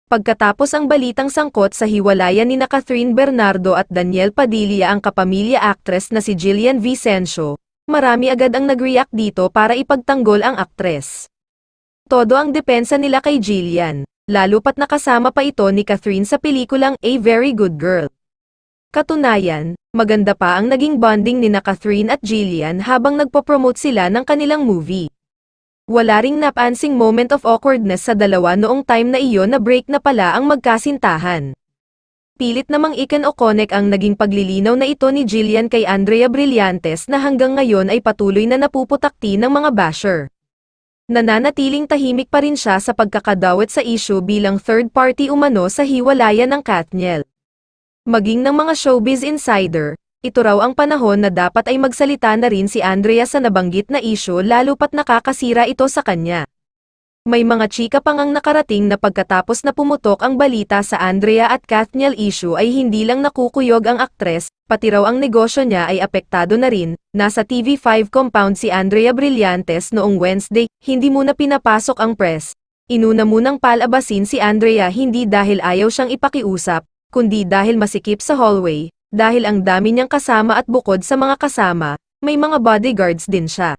Pagkatapos ang balitang sangkot sa hiwalayan ni Catherine Bernardo at Daniel Padilla ang kapamilya actress na si Jillian Vicencio, marami agad ang nag-react dito para ipagtanggol ang aktres. Todo ang depensa nila kay Jillian, lalo pat nakasama pa ito ni Catherine sa pelikulang A Very Good Girl. Katunayan, maganda pa ang naging bonding ni Catherine at Jillian habang nagpo-promote sila ng kanilang movie. Wala ring napansing moment of awkwardness sa dalawa noong time na iyon na break na pala ang magkasintahan. Pilit namang ikin-o-connect ang naging paglilinaw na ito ni Jillian kay Andrea Brillantes na hanggang ngayon ay patuloy na napuputakti ng mga basher. Nananatiling tahimik pa rin siya sa pagkakadawit sa issue bilang third party umano sa hiwalayan ng Katniel. Maging ng mga showbiz insider, ito raw ang panahon na dapat ay magsalita na rin si Andrea sa nabanggit na issue lalo pat nakakasira ito sa kanya. May mga chika pang ang nakarating na pagkatapos na pumutok ang balita sa Andrea at Katniel issue ay hindi lang nakukuyog ang aktres, pati raw ang negosyo niya ay apektado na rin. Nasa TV5 compound si Andrea Brillantes noong Wednesday, hindi muna pinapasok ang press. Inuna munang palabasin si Andrea hindi dahil ayaw siyang ipakiusap, kundi dahil masikip sa hallway, dahil ang dami niyang kasama at bukod sa mga kasama, may mga bodyguards din siya.